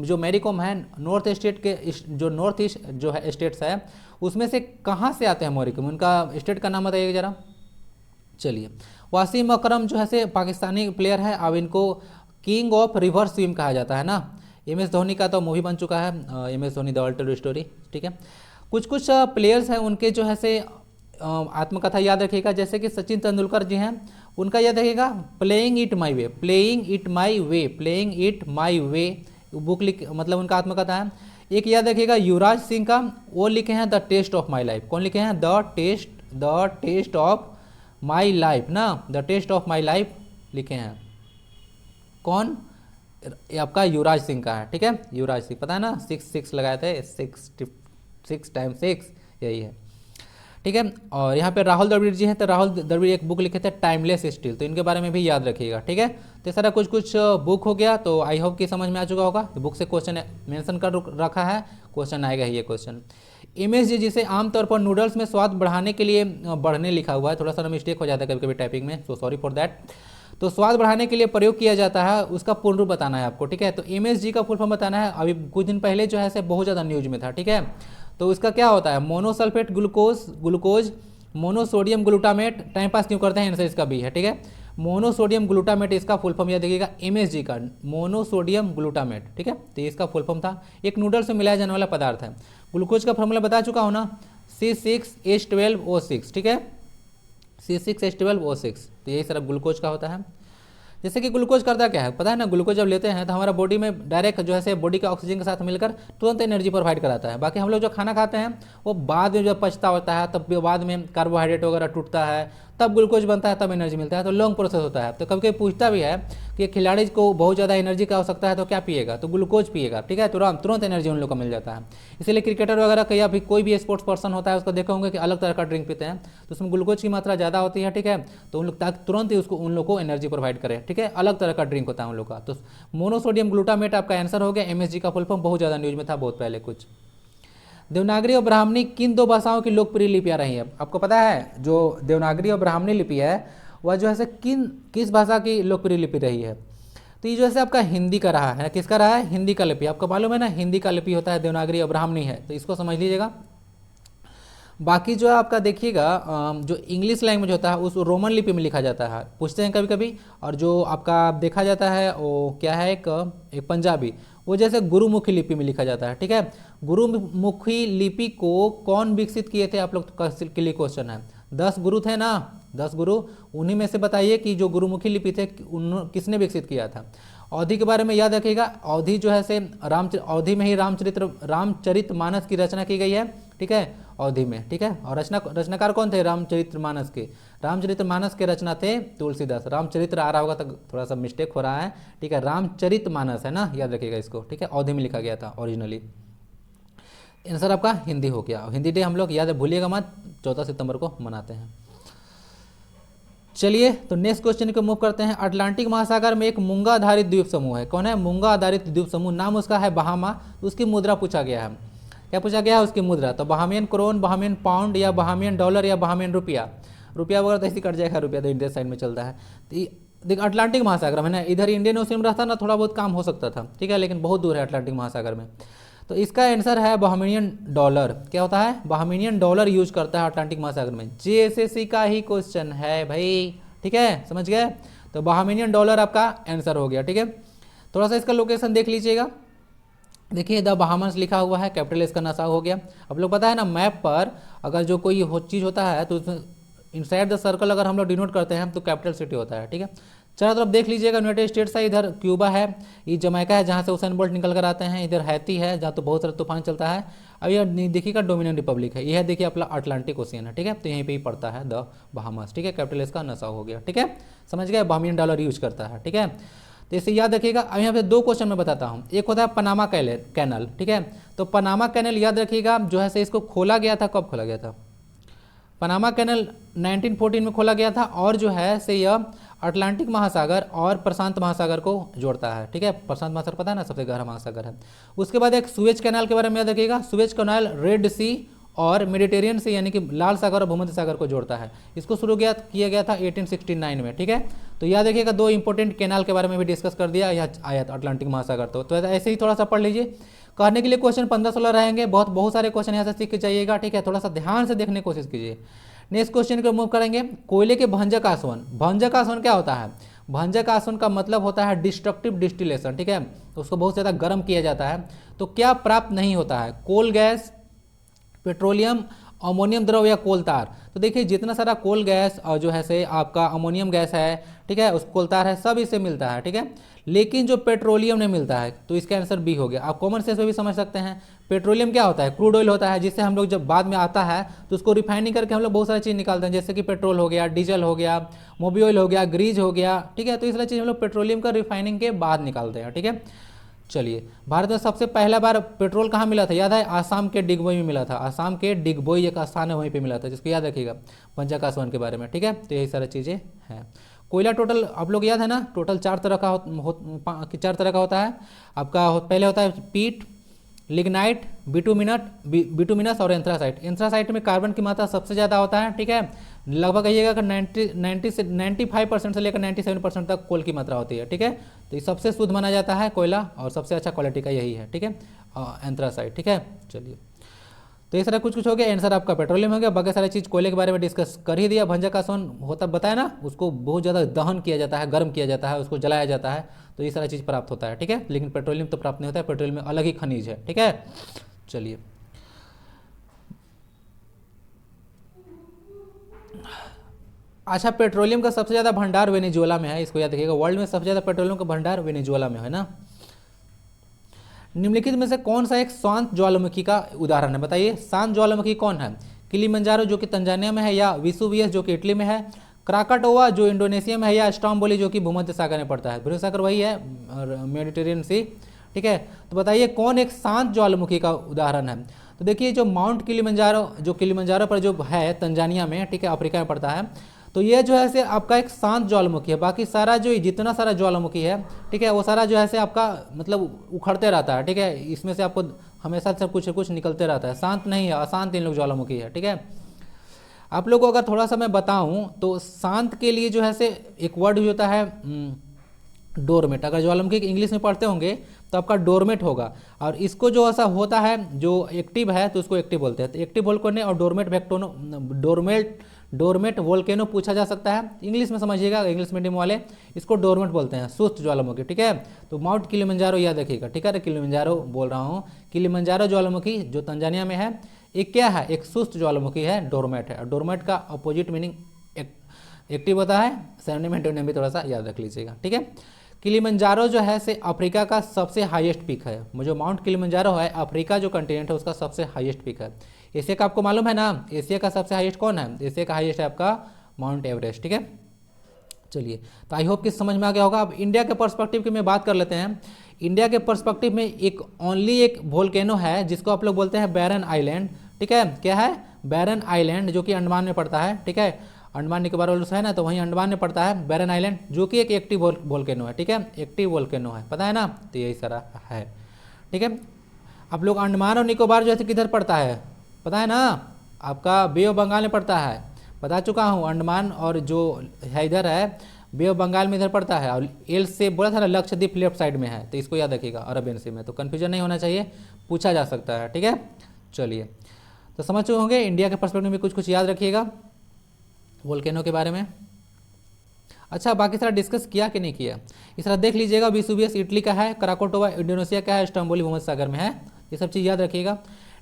जो मैरी कॉम है नॉर्थ स्टेट के, जो नॉर्थ ईस्ट जो है स्टेट्स है उसमें से कहाँ से आते हैं मैरी कॉम? उनका स्टेट का नाम बताइएगा जरा। चलिए, वसीम अकरम जो है से पाकिस्तानी प्लेयर है। अब इनको किंग ऑफ रिवर स्विम कहा जाता है ना। MS धोनी का तो मूवी बन चुका है, MS Dhoni the alter story, ठीक है। कुछ कुछ प्लेयर्स हैं उनके जो है से आत्मकथा याद रखिएगा, जैसे कि सचिन तेंदुलकर जी हैं, उनका याद रखिएगा playing it my way, playing it my way, playing it my way book लिख, मतलब उनका आत्मकथा है। एक याद रखिएगा युवराज सिंह का, वो लिखे हैं the test of my life. कौन लिखे हैं? The test of my life ना, the test of my life लिखे हैं। कौन? आपका युवराज सिंह का है, ठीक है, युवराज सिंह। पता है ना, 6 लगाए थे, 6 टाइम 6 यही है, ठीक है। और यहाँ पे राहुल द्रविड़ जी हैं, तो राहुल द्रविड़ एक बुक लिखे थे टाइमलेस स्टील, तो इनके बारे में भी याद रखिएगा, ठीक है। तो सारा कुछ कुछ बुक हो गया, तो आई होप कि समझ में आ चुका होगा। तो बुक से क्वेश्चन मेंशन कर रखा है, क्वेश्चन आएगा ही ये क्वेश्चन। MS जी, जिसे आमतौर पर नूडल्स में स्वाद बढ़ाने के लिए बढ़ने लिखा हुआ है, थोड़ा सा मिस्टेक हो जाता है कभी कभी टाइपिंग में, सो सॉरी फॉर दैट। तो स्वाद बढ़ाने के लिए प्रयोग किया जाता है, उसका पूर्ण रूप बताना है आपको, ठीक है। तो MS जी का फुल फॉर्म बताना है। अभी कुछ दिन पहले जो है से बहुत ज़्यादा न्यूज में था, ठीक है। तो उसका क्या होता है? Monosulphate glucose, monosodium glutamate. Time pass क्यों करते हैं, आंसर इसका भी है, ठीक है। मोनोसोडियम ग्लूटामेट इसका फुल फॉर्म याद देखिएगा, MS जी का मोनोसोडियम ग्लूटामेट, ठीक है। तो इसका फुल फॉर्म था, एक नूडल्स में मिलाया जाने वाला पदार्थ है। ग्लूकोज का फॉर्मूला बता चुका हूँ ना, C6H12O6, ठीक है, C6H12O6। तो यही सारा ग्लूकोज का होता है। जैसे कि ग्लूकोज करता क्या है पता है ना, ग्लूकोज जब लेते हैं तो हमारा बॉडी में डायरेक्ट जो है से बॉडी का ऑक्सीजन के साथ मिलकर तुरंत एनर्जी प्रोवाइड कराता है। बाकी हम लोग जो खाना खाते हैं वो बाद में जब पचता होता है, तब बाद में कार्बोहाइड्रेट वगैरह टूटता है, तब ग्लूकोज बनता है, तब एनर्जी मिलता है। तो लॉन्ग प्रोसेस होता है। तो कभी कभी पूछता भी है कि खिलाड़ी को बहुत ज़्यादा एनर्जी की आवश्यकता है तो क्या पिएगा? तो ग्लूकोज पिएगा, ठीक है, तुरंत एनर्जी उन लोग को मिल जाता है। इसीलिए क्रिकेटर वगैरह का या फिर कोई भी स्पोर्ट्स पर्सन होता है उसको देखा होंगे कि अलग तरह का ड्रिंक पीते हैं, तो उसमें ग्लूकोज की मात्रा ज़्यादा होती है, ठीक है। तो उन लोग ताकि तुरंत ही उन लोग को एनर्जी प्रोवाइड करे, ठीक है, अलग तरह का ड्रिंक होता है उन लोग का। तो मोनोसोडियम ग्लूटामेट आपका आंसर हो गया। MS जी का फुल फॉर्म बहुत ज़्यादा न्यूज में था बहुत पहले कुछ। देवनागरी और ब्राह्मणी किन दो भाषाओं की लोकप्रिय लिपियाँ रही हैं? आपको पता है जो देवनागरी और ब्राह्मणी लिपि है वह जो है किस भाषा की लोकप्रिय लिपि रही है? तो ये जो है आपका हिंदी का रहा है। किसका रहा है? हिंदी का लिपि। आपको मालूम है ना, हिंदी का लिपि होता है देवनागरी और ब्राह्मणी है, तो इसको समझ लीजिएगा। बाकी जो है आपका देखिएगा जो इंग्लिश लैंग्वेज होता है उस रोमन लिपि में लिखा जाता है, पूछते हैं कभी कभी। और जो आपका देखा जाता है वो क्या है, एक पंजाबी, वो जैसे गुरुमुखी लिपि में लिखा जाता है, ठीक है। गुरुमुखी लिपि को कौन विकसित किए थे, आप लोग के लिए क्वेश्चन है। 10 गुरु थे ना, 10 गुरु, उन्हीं में से बताइए कि जो गुरुमुखी लिपि थे किसने विकसित किया था। अवधि के बारे में याद रखिएगा, अवधि जो है से अवधि में ही रामचरित मानस की रचना की गई है, ठीक है, अवधि में, ठीक है। और रचनाकार कौन थे रामचरित मानस के रचना थे तुलसीदास। रामचरित्र आ रहा होगा तो थोड़ा सा मिस्टेक हो रहा है, ठीक है, रामचरित मानस है ना, याद रखिएगा इसको, ठीक है, अवधि में लिखा गया था ओरिजिनली। आंसर आपका हिंदी हो गया। हिंदी डे हम लोग याद भूलिएगा मत, 14 सितंबर को मनाते हैं। चलिए तो नेक्स्ट क्वेश्चन को मूव करते हैं। अटलांटिक महासागर में एक मूंगा आधारित द्वीप समूह है, कौन है, मूंगा आधारित द्वीप समूह, नाम उसका है बहामा। उसकी मुद्रा पूछा गया है, क्या पूछा गया है उसकी मुद्रा, तो बहामियन क्रोन, बहामियन पाउंड, या बहामियन डॉलर, या बहामियन रुपया। रुपया वगैरह तो ऐसे कट जाएगा, रुपया तो इंडिया साइड में चलता है। तो देख अटलांटिक महासागर में ना, इधर इंडियन ओशन में रहता ना थोड़ा बहुत काम हो सकता था, ठीक है, लेकिन बहुत दूर है अटलांटिक महासागर में। तो इसका आंसर है बहामियन डॉलर। क्या होता है, बहामियन डॉलर यूज करता है अटलांटिक महासागर में। जेएसएससी का ही क्वेश्चन है भाई, ठीक है, समझ गए। तो बहामियन डॉलर आपका आंसर हो गया, ठीक है। थोड़ा सा इसका लोकेशन देख लीजिएगा, देखिए द बहामास लिखा हुआ है, कैपिटल इसका नासाउ हो गया। अब लोग पता है ना, मैप पर अगर जो कोई चीज़ होता है तो इनसाइड द सर्कल अगर हम लोग डिनोट करते हैं तो कैपिटल सिटी होता है, ठीक है। चारों तरफ देख लीजिएगा, यूनाइटेड स्टेट्स है, इधर क्यूबा है, ये जमैका है जहाँ से हुसैन बोल्ट निकल कर आते हैं, इधर हैती है जहाँ तो बहुत सारा तूफान चलता है। अब यह देखिएगा डोमिनियन रिपब्लिक है, यह देखिए अपना अटलांटिक ओशियन है, ठीक है, तो यहीं पे ही पड़ता है द बहामास, ठीक है, कैपिटल इसका नासाउ हो गया, ठीक है, समझ गए, बहामियन डॉलर यूज करता है, ठीक है। तो इसे याद रखिएगा। अब यहाँ पे 2 क्वेश्चन मैं बताता हूँ, एक होता है पनामा कैनल, ठीक है। तो पनामा कैनल याद रखिएगा, जो है से इसको खोला गया था, कब खोला गया था, पनामा कैनल 1914 में खोला गया था, और जो है से यह अटलांटिक महासागर और प्रशांत महासागर को जोड़ता है, ठीक है। प्रशांत महासागर पता है ना सबसे गहरा महासागर है। उसके बाद एक सुएज कैनाल के बारे में याद रखिएगा, सुएज कैनाल रेड सी और मेडिटेरियन से यानी कि लाल सागर और भूमध्य सागर को जोड़ता है। इसको शुरू किया गया था 1869 में, ठीक है। तो याद रखिएगा 2 इंपॉर्टेंट कैनाल के बारे में भी डिस्कस कर दिया, यह आया था अटलांटिक महासागर। तो ऐसे ही थोड़ा सा पढ़ लीजिए, कहने के लिए क्वेश्चन 15-16 रहेंगे, बहुत सारे क्वेश्चन यहाँ से सीख के जाइएगा, ठीक है, थोड़ा सा ध्यान से देखने की कोशिश कीजिए। नेक्स्ट क्वेश्चन को मूव करेंगे, कोयले के भंजक आसवन। भंजक आसवन क्या होता है, भंजक आसवन का मतलब होता है डिस्ट्रक्टिव डिस्टिलेशन, ठीक है, उसको बहुत ज़्यादा गर्म किया जाता है। तो क्या प्राप्त नहीं होता है, कोल गैस, पेट्रोलियम, अमोनियम द्रव या कोल तार। तो देखिए जितना सारा कोल गैस और जो है से आपका अमोनियम गैस है, ठीक है, उस कोल तार है, सब इससे मिलता है, ठीक है, लेकिन जो पेट्रोलियम नहीं मिलता है, तो इसका आंसर बी हो गया। आप कॉमन सेंस में भी समझ सकते हैं, पेट्रोलियम क्या होता है, क्रूड ऑयल होता है, जिससे हम लोग जब बाद में आता है तो उसको रिफाइनिंग करके हम लोग बहुत सारी चीज़ निकालते हैं, जैसे कि पेट्रोल हो गया, डीजल हो गया, मोबी ऑयल हो गया, ग्रीज हो गया, ठीक है। तो इस तरह चीज़ हम लोग पेट्रोलियम का रिफाइनिंग के बाद निकालते हैं, ठीक है। चलिए, भारत में सबसे पहला बार पेट्रोल कहाँ मिला था, याद है, आसाम के डिगबोई में मिला था। आसाम के डिगबोई एक स्थान है, वहीं पे मिला था, जिसको याद रखिएगा पंचक आसवन के बारे में, ठीक है। तो यही सारी चीज़ें हैं। कोयला टोटल आप लोग याद है ना, टोटल 4 तरह का होता है आपका। पहले होता है पीट, लिग्नाइट, बिटुमिनस और एंथ्रासाइट। एंथ्रासाइट में कार्बन की मात्रा सबसे ज़्यादा होता है, ठीक है, लगभग कहिएगा कि 95% से लेकर 97% तक कोल की मात्रा होती है, ठीक है। तो ये सबसे शुद्ध माना जाता है कोयला, और सबसे अच्छा क्वालिटी का यही है, ठीक है, एंथ्रासाइट, ठीक है। चलिए, तो ये सारा कुछ हो गया, आंसर आपका पेट्रोलियम हो गया। बाकी सारी चीज़ कोयले के बारे में डिस्कस कर ही दिया। भंजक आसवन होता बताया ना, उसको बहुत ज़्यादा दहन किया जाता है, गर्म किया जाता है, उसको जलाया जाता है, तो ये सारा चीज़ प्राप्त होता है, ठीक है। लेकिन पेट्रोलियम तो प्राप्त नहीं होता है, पेट्रोलियम में अलग ही खनिज है, ठीक है। चलिए, अच्छा, पेट्रोलियम का सबसे ज़्यादा भंडार वेनेजुएला में है, इसको याद रखिएगा। वर्ल्ड में सबसे ज़्यादा पेट्रोलियम का भंडार वेनेजुएला में है ना। निम्नलिखित में से कौन सा एक शांत ज्वालामुखी का उदाहरण है, बताइए। शांत ज्वालामुखी कौन है, किलिमंजारो जो कि तंजानिया में है, या विसुवियस जो कि इटली में है, क्राकाटोवा जो इंडोनेशिया में है, या स्ट्रोम्बोली जो कि भूमध्य सागर में पड़ता है। भूमध्य सागर वही है, मेडिटेरियन सी, ठीक है। तो बताइए कौन एक शांत ज्वालामुखी का उदाहरण है। तो देखिए जो माउंट किलिमंजारो, जो किलिमंजारो पर जो है तंजानिया में, ठीक है, अफ्रीका में पड़ता है, तो ये जो है से आपका एक शांत ज्वालामुखी है। बाकी सारा जो जितना सारा ज्वालामुखी है, ठीक है, वो सारा जो है से आपका मतलब उखड़ते रहता है, ठीक है, इसमें से आपको हमेशा से कुछ निकलते रहता है, शांत नहीं है, अशांत इन लोग ज्वालामुखी है, ठीक है। आप लोग को अगर थोड़ा सा मैं बताऊं तो शांत के लिए जो है से एक वर्ड होता है डोरमेट। अगर ज्वालामुखी इंग्लिश में पढ़ते होंगे तो आपका डोरमेट होगा। और इसको जो ऐसा होता है जो एक्टिव है तो उसको एक्टिव बोलते हैं। तो एक्टिव वोल्केनो और डोरमेट वोल्केनो, डोरमेट वोल्केनो पूछा जा सकता है। इंग्लिश में समझिएगा, इंग्लिश मीडियम वाले इसको डोरमेट बोलते हैं, सुस्त ज्वालामुखी। ठीक है, तो माउंट किलिमंजारो याद रखिएगा। ठीक है, किलिमंजारो बोल रहा हूँ, किलिमंजारो ज्वालामुखी जो तंजानिया में है, एक क्या है, एक सुस्त ज्वालामुखी है, डोरमेट है। डोरमेट का अपोजिट मीनिंग एक्टिव होता है। सेरेनिम भी थोड़ा सा याद रख लीजिएगा। ठीक है, किलिमंजारो जो है से अफ्रीका का सबसे हाईएस्ट पीक है। जो माउंट किलिमंजारो है अफ्रीका जो कंटिनेंट है उसका सबसे हाईएस्ट पीक है। एशिया का आपको मालूम है ना, एशिया का सबसे हाईएस्ट कौन है? एशिया का हाईएस्ट है आपका माउंट एवरेस्ट। ठीक है, चलिए, तो आई होप कि समझ में आ गया होगा। अब इंडिया के पर्सपेक्टिव की में बात कर लेते हैं। इंडिया के पर्सपेक्टिव में एक ओनली एक वोल्केनो है जिसको आप लोग बोलते हैं बैरन आइलैंड। ठीक है, क्या है? बैरन आइलैंड, जो कि अंडमान में पड़ता है। ठीक है, अंडमान निकोबार है ना, तो वहीं अंडमान में पड़ता है बैरन आइलैंड, जो कि एक एक्टिव वोल्केनो है। ठीक है, एक्टिव वोल्केनो है, पता है ना, तो यही सारा है। ठीक है, आप लोग अंडमान और निकोबार जो है किधर पड़ता है पता है ना, आपका बे ऑफ बंगाल में पड़ता है। बता चुका हूँ, अंडमान और जो है इधर है बे ऑफ बंगाल में इधर पड़ता है। और एल से बोला था ना, लक्षद्वीप लेफ्ट साइड में है, तो इसको याद रखिएगा, अरबियन सी में। तो कन्फ्यूजन नहीं होना चाहिए, पूछा जा सकता है। ठीक है, चलिए, तो समझ चुके होंगे। इंडिया के पर्सपेक्टिव में कुछ कुछ याद रखिएगा वोल्केनो के बारे में। अच्छा, बाकी सारा डिस्कस किया कि नहीं किया, इस तरह देख लीजिएगा। विसुवियस इटली का है, कराकोटोवा इंडोनेशिया का है, स्टम्बोली भूमध्य सागर में है। ये सब चीज़ याद रखिएगा।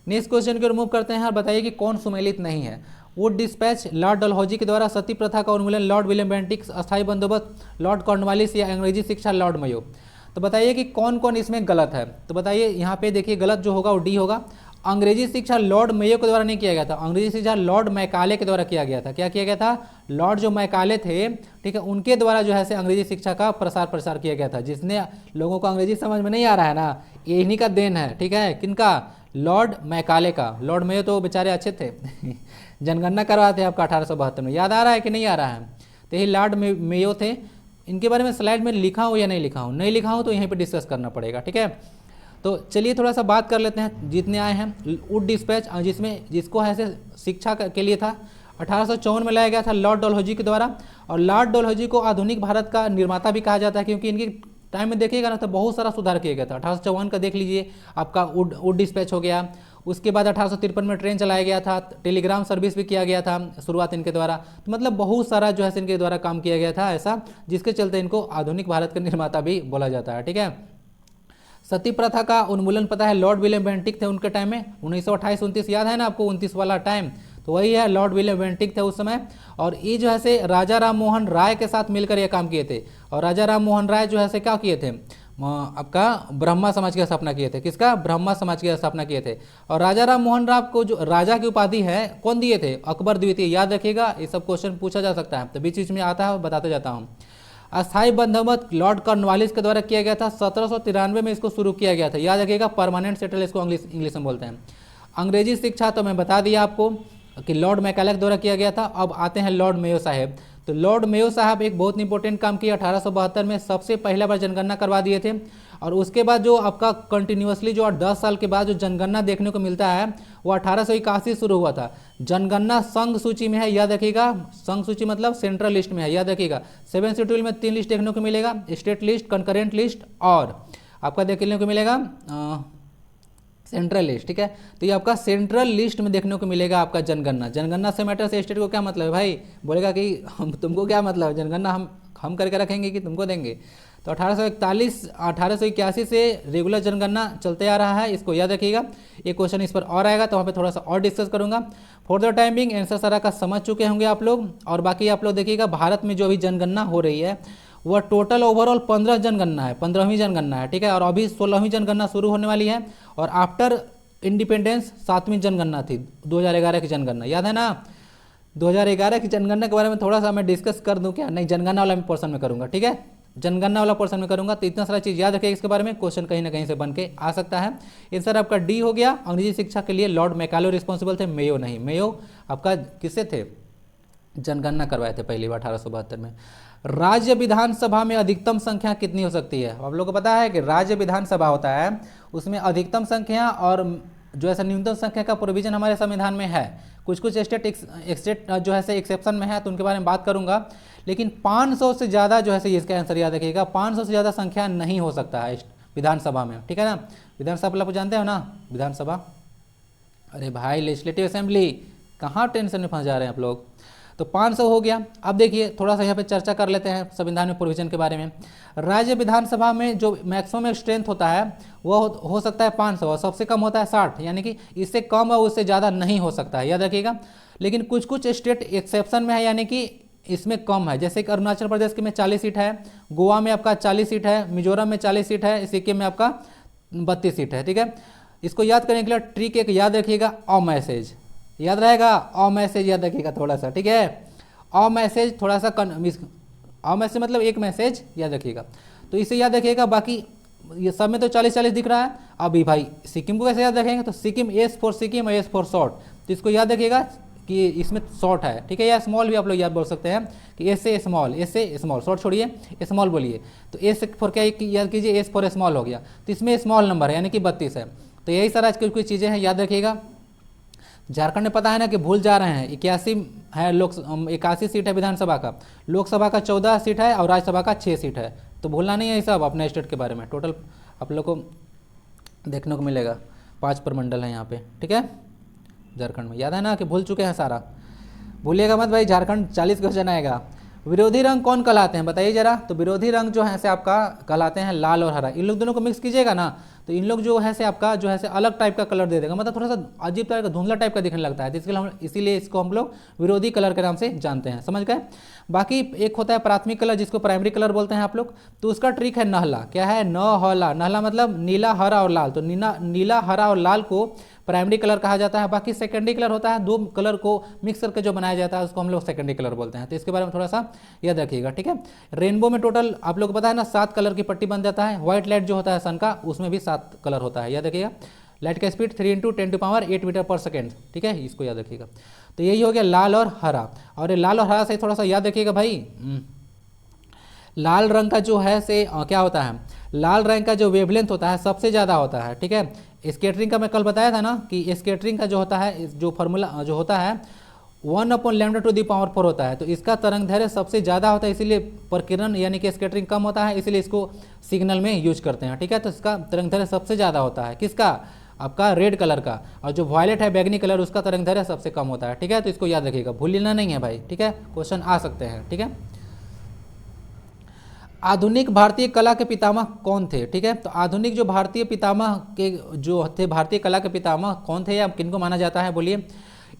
नेक्स्ट क्वेश्चन को रिमूव करते हैं और बताइए कि कौन सुमेलित नहीं है। वुड डिस्पैच लॉर्ड डलहौजी के द्वारा सती प्रथा का उन्मूलन लॉर्ड विलियम बेंटिक, अस्थायी बंदोबस्त लॉर्ड कॉर्नवालिस, या अंग्रेजी शिक्षा लॉर्ड मयो। तो बताइए कि कौन कौन इसमें गलत है। तो बताइए, यहाँ पे देखिए गलत जो होगा वो डी होगा। अंग्रेजी शिक्षा लॉर्ड मेयो के द्वारा नहीं किया गया था, अंग्रेजी शिक्षा लॉर्ड मैकाले के द्वारा किया गया था। क्या किया गया था? लॉर्ड जो मैकाले थे, ठीक है, उनके द्वारा जो है से अंग्रेजी शिक्षा का प्रसार किया गया था। जिसने लोगों को अंग्रेजी समझ में नहीं आ रहा है ना, ये इन्हीं का देन है। ठीक है, किनका? लॉर्ड मैकाले का। लॉर्ड मेयो तो बेचारे अच्छे थे जनगणना करवाए थे आपका 1872 में। याद आ रहा है कि नहीं आ रहा है? तो यही लॉर्ड मेयो थे। इनके बारे में स्लाइड में लिखा हूँ या नहीं लिखा हूँ? नहीं लिखा हूँ तो यहीं पे डिस्कस करना पड़ेगा। ठीक है, तो चलिए थोड़ा सा बात कर लेते हैं जितने आए हैं। वुड डिस्पैच जिसको है से शिक्षा के लिए था, 1854 में लाया गया था लॉर्ड डलहौजी के द्वारा। और लॉर्ड डलहौजी को आधुनिक भारत का निर्माता भी कहा जाता है, क्योंकि इनकी टाइम में देखिएगा ना तो बहुत सारा सुधार किया गया था। 1854 का देख लीजिए, आपका वुड डिस्पैच हो गया। उसके बाद 1853 में ट्रेन चलाया गया था, टेलीग्राम सर्विस भी किया गया था शुरुआत इनके द्वारा। तो मतलब बहुत सारा जो है इनके द्वारा काम किया गया था ऐसा, जिसके चलते इनको आधुनिक भारत का निर्माता भी बोला जाता है। ठीक है, सती प्रथा का उन्मूलन पता है लॉर्ड विलियम बेंटिक थे उनके टाइम में, 1928-29 याद है ना आपको, 29 वाला टाइम, तो वही है, लॉर्ड विलियम बेंटिक थे उस समय। और ये जो है से राजा राम मोहन राय के साथ मिलकर ये काम किए थे। और राजा राम मोहन राय जो है से क्या किए थे, आपका ब्रह्मा समाज की स्थापना किए थे। किसका? ब्रह्मा समाज की स्थापना किए थे। और राजा राम मोहन राय को जो राजा की उपाधि है कौन दिए थे? अकबर द्वितीय। याद रखिएगा, ये सब क्वेश्चन पूछा जा सकता है, तो बीच बीच में आता है, बताते जाता हूँ। अस्थायी बंदोबस्त लॉर्ड कॉर्नवालिस के द्वारा किया गया था, 1793 में इसको शुरू किया गया था। याद रखिएगा, परमानेंट सेटल इसको इंग्लिश में बोलते हैं। अंग्रेजी शिक्षा तो मैं बता दिया आपको कि लॉर्ड मैकाले के द्वारा किया गया था। अब आते हैं लॉर्ड मेयो साहब। तो लॉर्ड मेयो साहब एक बहुत इंपॉर्टेंट काम किया, 1872 में सबसे पहला बार जनगणना करवा दिए थे। और उसके बाद जो आपका कंटिन्यूसली जो 10 साल के बाद जो जनगणना देखने को मिलता है वो 1881 शुरू हुआ था। जनगणना संघ सूची में है, याद रखिएगा, संघ सूची मतलब सेंट्रल लिस्ट में है, याद रखिएगा। 7 शेड्यूल में 3 लिस्ट देखने को मिलेगा, स्टेट लिस्ट, कंकरेंट लिस्ट और आपका देखने को मिलेगा सेंट्रल लिस्ट। ठीक है, तो ये आपका सेंट्रल लिस्ट में देखने को मिलेगा आपका जनगणना। जनगणना से मैटर से स्टेट को क्या मतलब है भाई? बोलेगा कि हम तुमको क्या मतलब, जनगणना हम करके रखेंगे कि तुमको देंगे? तो 1881 से रेगुलर जनगणना चलते आ रहा है, इसको याद रखिएगा। एक क्वेश्चन इस पर और आएगा तो वहाँ पे थोड़ा सा और डिस्कस करूंगा। For the time being answer सारा का समझ चुके होंगे आप लोग। और बाकी आप लोग देखिएगा, भारत में जो अभी जनगणना हो रही है वह टोटल ओवरऑल 15 जनगणना है, 15वीं जनगणना है। ठीक है, और अभी 16वीं जनगणना शुरू होने वाली है। और आफ्टर इंडिपेंडेंस 7वीं जनगणना थी, 2011 की जनगणना, याद है ना? 2011 की जनगणना के बारे में थोड़ा सा मैं डिस्कस कर दूं क्या? नहीं, जनगणना वाला पोर्शन में करूंगा। ठीक है, जनगणना वाला पोर्शन में करूंगा। तो इतना सारा चीज़ याद रखिए, इसके बारे में क्वेश्चन कहीं ना कहीं से बन के आ सकता है। आंसर आपका डी हो गया। अंग्रेजी शिक्षा के लिए लॉर्ड मैकाले रिस्पॉन्सिबल थे, मेयो नहीं। मेयो आपका किससे थे? जनगणना करवाए थे पहली बार 1872 में। राज्य विधानसभा में अधिकतम संख्या कितनी हो सकती है? आप लोगों को पता है कि राज्य विधानसभा होता है, उसमें अधिकतम संख्या और जो ऐसा न्यूनतम संख्या का प्रोविजन हमारे संविधान में है। कुछ कुछ स्टेट जो है एक्सेप्शन में है, तो उनके बारे में बात करूंगा। लेकिन 500 से ज़्यादा जो है इसका आंसर याद रखिएगा, 500 से ज़्यादा संख्या नहीं हो सकता है विधानसभा में, ठीक है ना। विधानसभा आप जानते हो ना, विधानसभा, अरे भाई लेजिस्लेटिव असेंबली, कहाँ टेंशन में फंस जा रहे हैं आप लोग। तो 500 हो गया। अब देखिए थोड़ा सा यहाँ पे चर्चा कर लेते हैं संविधान में प्रोविजन के बारे में। राज्य विधानसभा में जो मैक्सिमम स्ट्रेंथ होता है वो हो सकता है 500 और सबसे कम होता है 60, यानी कि इससे कम और उससे ज़्यादा नहीं हो सकता है, याद रखिएगा। लेकिन कुछ कुछ स्टेट एक्सेप्शन में है, यानी कि इसमें कम है। जैसे कि अरुणाचल प्रदेश के में 40 सीट है, गोवा में आपका 40 सीट है, मिजोरम में 40 सीट है, सिक्किम में आपका 32 सीट है, ठीक है। इसको याद करने के लिए ट्रिक एक याद रखिएगा, अ मैसेज याद रहेगा, अ मैसेज याद रखिएगा थोड़ा सा, ठीक है। अ मैसेज थोड़ा सा अ मैसेज मतलब एक मैसेज याद रखिएगा, तो इसे याद रखिएगा। बाकी ये सब में तो 40-40 दिख रहा है। अभी भाई सिक्किम को कैसे याद रखेंगे, तो सिक्किम एस फॉर सिक्किम और एस फॉर शॉर्ट, तो इसको याद रखिएगा कि इसमें शॉर्ट है, ठीक है। या स्मॉल भी आप लोग याद बोल सकते हैं कि एस से स्मॉल, एस से स्मॉल, शॉर्ट छोड़िए स्मॉल बोलिए। तो एस फॉर क्या याद कीजिए, एस फॉर स्मॉल हो गया, तो इसमें स्मॉल नंबर है यानी कि 32 है। तो यही सारा आज कुछ चीज़ें हैं, याद रखिएगा। झारखंड में पता है ना कि भूल जा रहे हैं, 81 है 81 सीट है विधानसभा का, लोकसभा का 14 सीट है और राज्यसभा का 6 सीट है। तो भूलना नहीं है सब अपने स्टेट के बारे में। टोटल आप लोग को देखने को मिलेगा 5 प्रमंडल है यहाँ पे, ठीक है। झारखंड में याद है ना कि भूल चुके हैं सारा, भूलिएगा मत भाई। झारखंड 40 क्वेश्चन आएगा। विरोधी रंग कौन कहलाते हैं बताइए जरा। तो विरोधी रंग जो है से आपका कहलाते हैं लाल और हरा। इन लोग दोनों को मिक्स कीजिएगा ना, तो इन लोग जो है से आपका जो है से अलग टाइप का कलर दे देगा, मतलब थोड़ा सा अजीब तरह का धुंधला टाइप का दिखने लगता है, तो इसके लिए हम इसीलिए इसको हम लोग विरोधी कलर के नाम से जानते हैं, समझ गए। बाकी एक होता है प्राथमिक कलर जिसको प्राइमरी कलर बोलते हैं आप लोग, तो उसका ट्रिक है नहला। क्या है, नहला, नहला मतलब नीला हरा और लाल। तो नीला हरा और लाल को प्राइमरी कलर कहा जाता है। बाकी सेकेंडरी कलर होता है, 2 कलर को मिक्स करके जो बनाया जाता है उसको हम लोग सेकेंडरी कलर बोलते हैं। तो इसके बारे में थोड़ा सा याद रखिएगा, ठीक है। रेनबो में टोटल आप लोग को पता है ना 7 कलर की पट्टी बन जाता है। व्हाइट लाइट जो होता है सन का, उसमें भी 7 कलर होता है, याद रखिएगा। लाइट का स्पीड 3 × 10⁸ मीटर पर सेकेंड, ठीक है, इसको याद रखिएगा। तो यही हो गया लाल और हरा। और ये लाल और हरा से थोड़ा सा याद रखिएगा भाई, लाल रंग का जो है से क्या होता है, लाल रंग का जो वेवलेंथ होता है सबसे ज़्यादा होता है, ठीक है। स्केटरिंग का मैं कल बताया था ना कि स्केटरिंग का जो होता है, जो फार्मूला जो होता है 1/λ⁴ होता है। तो इसका तरंग दैर्घ्य सबसे ज़्यादा होता है, इसीलिए प्रकीर्णन यानी कि स्केटरिंग कम होता है, इसीलिए इसको सिग्नल में यूज करते हैं, ठीक है। तो इसका तरंग दैर्घ्य सबसे ज़्यादा होता है, किसका, आपका रेड कलर का। और जो वॉयलेट है बैगनी कलर, उसका तरंग दैर्घ्य सबसे कम होता है, ठीक है। तो इसको याद रखिएगा, भूलना नहीं है भाई, ठीक है, क्वेश्चन आ सकते हैं, ठीक है। आधुनिक भारतीय कला के पितामह कौन थे, ठीक है। तो आधुनिक जो भारतीय पितामह के जो थे, भारतीय कला के पितामह कौन थे या किनको माना जाता है, बोलिए।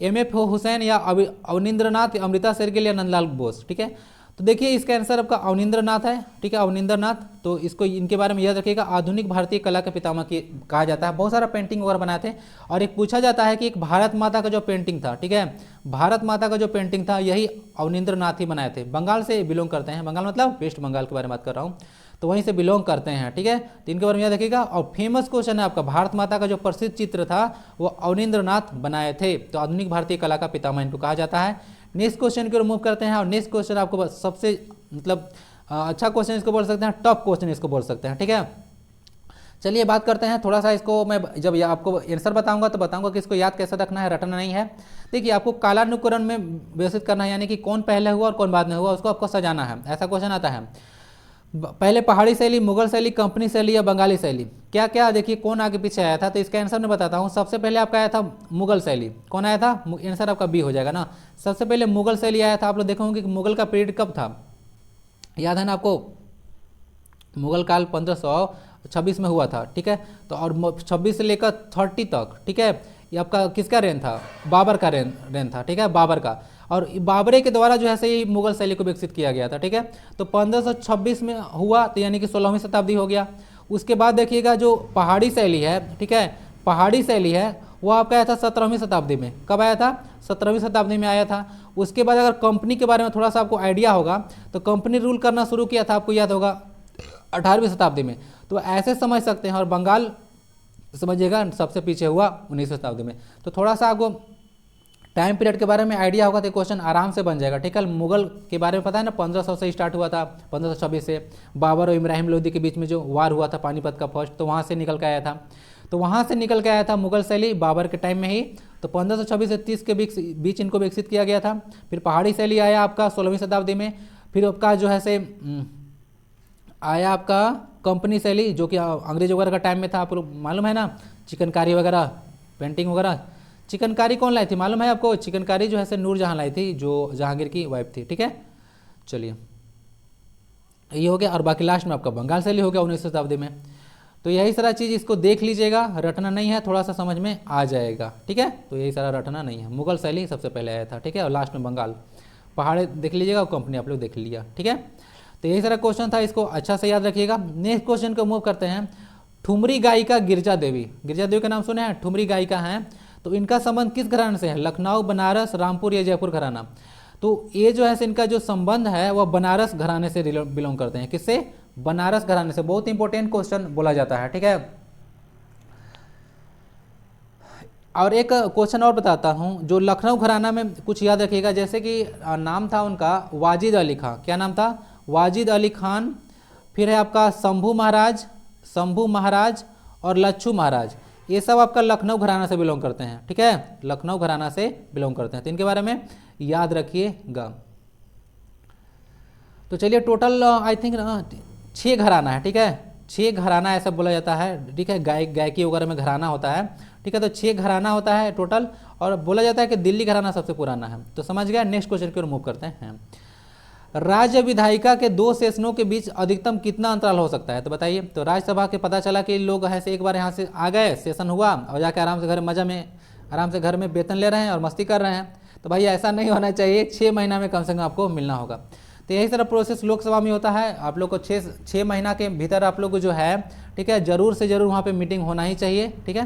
M.F. हुसैन या अवनिंद्रनाथ, अमृता शेरगिल या नंदलाल बोस, ठीक है। तो देखिए इसका आंसर आपका अवनिंद्रनाथ है, ठीक है, अवनिंद्रनाथ। तो इसको इनके बारे में याद रखिएगा, आधुनिक भारतीय कला के पितामह की कहा जाता है। बहुत सारा पेंटिंग वगैरह बनाए थे। और एक पूछा जाता है कि एक भारत माता का जो पेंटिंग था, ठीक है, भारत माता का जो पेंटिंग था यही अवनिंद्रनाथ ही बनाए थे। बंगाल से बिलोंग करते हैं, बंगाल मतलब वेस्ट बंगाल के बारे में बात कर रहा हूँ, तो वहीं से बिलोंग करते हैं, ठीक है। तो इनके बारे में याद रखिएगा। और फेमस क्वेश्चन है आपका, भारत माता का जो प्रसिद्ध चित्र था वो अवनिंद्रनाथ बनाए थे। तो आधुनिक भारतीय कला का पितामह इनको कहा जाता है। नेक्स्ट क्वेश्चन को रिमूव करते हैं और नेक्स्ट क्वेश्चन आपको सबसे मतलब अच्छा क्वेश्चन इसको बोल सकते हैं, टफ क्वेश्चन इसको बोल सकते हैं, ठीक है। चलिए बात करते हैं थोड़ा सा इसको, मैं जब आपको आंसर बताऊंगा तो बताऊंगा कि इसको याद कैसे रखना है, रटना नहीं है। देखिए आपको कालानुक्रम में व्यवस्थित करना है, यानी कि कौन पहले हुआ और कौन बाद में हुआ उसको आपको सजाना है। ऐसा क्वेश्चन आता है, पहले पहाड़ी शैली, मुगल शैली, कंपनी शैली या बंगाली शैली, क्या क्या, देखिए कौन आगे पीछे आया था। तो इसका आंसर मैं बताता हूँ। सबसे पहले आपका आया था मुगल शैली। कौन आया था, आंसर आपका बी हो जाएगा ना। सबसे पहले मुगल शैली आया था। आप लोग देखोगे कि मुगल का पीरियड कब था, याद है ना आपको, मुगल काल 1526 में हुआ था, ठीक है। तो और 26 से लेकर 30 तक, ठीक है, ये आपका किसका रेन था, बाबर का रेन था, ठीक है, बाबर का। और बाबरे के द्वारा जो है से मुगल शैली को विकसित किया गया था, ठीक है। तो 1526 में हुआ, तो यानी कि 16वीं शताब्दी हो गया। उसके बाद देखिएगा जो पहाड़ी शैली है, ठीक है, पहाड़ी शैली है वो आपका आया था 17वीं शताब्दी में। कब आया था, 17वीं शताब्दी में आया था। उसके बाद अगर कंपनी के बारे में थोड़ा सा आपको आइडिया होगा तो कंपनी रूल करना शुरू किया था, आपको याद होगा, 18वीं शताब्दी में। तो ऐसे समझ सकते हैं। और बंगाल समझिएगा सबसे पीछे हुआ 19वीं शताब्दी में। तो थोड़ा सा आपको टाइम पीरियड के बारे में आइडिया होगा तो क्वेश्चन आराम से बन जाएगा, ठीक है। मुगल के बारे में पता है ना, 1500 से स्टार्ट हुआ था, 1526 से बाबर और इब्राहिम लोदी के बीच में जो वार हुआ था पानीपत का फर्स्ट, तो वहाँ से निकल के आया था। तो वहाँ से निकल के आया था मुगल शैली बाबर के टाइम में ही। तो 1526 से 30 के बीच इनको विकसित किया गया था। फिर पहाड़ी शैली आया आपका 16वीं शताब्दी में। फिर आपका जो है से आया आपका कंपनी शैली, जो कि अंग्रेज वगैरह का टाइम में था। आप लोग मालूम है ना, चिकनकारी वगैरह, पेंटिंग वगैरह। चिकनकारी कौन लाई थी मालूम है आपको? चिकनकारी जो है से नूरजहां लाई थी, जो जहांगीर की वाइफ थी। ठीक है, चलिए ये हो गया। और बाकी लास्ट में आपका बंगाल शैली हो गया 19वीं शताब्दी में। तो यही सारा चीज़ इसको देख लीजिएगा, रटना नहीं है, थोड़ा सा समझ में आ जाएगा। ठीक है, तो यही सारा रटना नहीं है। मुगल शैली सबसे पहले आया था। ठीक है, और लास्ट में बंगाल, पहाड़ देख लीजिएगा और कंपनी आप लोग देख लिया। ठीक है, तो यही सारा क्वेश्चन था, इसको अच्छा से याद रखिएगा। नेक्स्ट क्वेश्चन को मूव करते हैं। ठुमरी गायिका गिरजा देवी, गिरजा देवी का नाम सुने हैं? ठुमरी गायिका हैं। तो इनका संबंध किस घराने से है? लखनऊ, बनारस, रामपुर या जयपुर घराना? तो ये जो है इनका जो संबंध है वह बनारस घराने से बिलोंग करते हैं। किससे? बनारस घराने से। बहुत इंपॉर्टेंट क्वेश्चन बोला जाता है। ठीक है, और एक क्वेश्चन और बताता हूं, जो लखनऊ घराना में कुछ याद रखिएगा, जैसे कि नाम था उनका वाजिद अली खां। क्या नाम था? वाजिद अली खान। फिर है आपका शंभू महाराज, शंभू महाराज और लच्छू महाराज। ये सब आपका लखनऊ घराना से बिलोंग करते हैं। ठीक है, लखनऊ घराना से बिलोंग करते हैं, तो इनके बारे में याद रखिएगा। तो चलिए, टोटल आई थिंक 6 घराना है। ठीक है, 6 घराना ऐसा बोला जाता है। ठीक है, गायकी वगैरह में घराना होता है। ठीक है, तो 6 घराना होता है टोटल, और बोला जाता है कि दिल्ली घराना सबसे पुराना है। तो समझ गया। नेक्स्ट क्वेश्चन की ओर मूव करते हैं। राज्य विधायिका के 2 सेशनों के बीच अधिकतम कितना अंतराल हो सकता है? तो बताइए। तो राज्यसभा के पता चला कि लोग ऐसे एक बार यहाँ से आ गए, सेशन हुआ और जाके आराम से घर मजा में आराम से घर में वेतन ले रहे हैं और मस्ती कर रहे हैं। तो भाई ऐसा नहीं होना चाहिए, 6 महीना में कम से कम आपको मिलना होगा। तो यही सारा प्रोसेस लोकसभा में होता है। आप लोग को 6 महीना के भीतर आप लोग को जो है, ठीक है, जरूर से जरूर वहाँ पे मीटिंग होना ही चाहिए। ठीक है,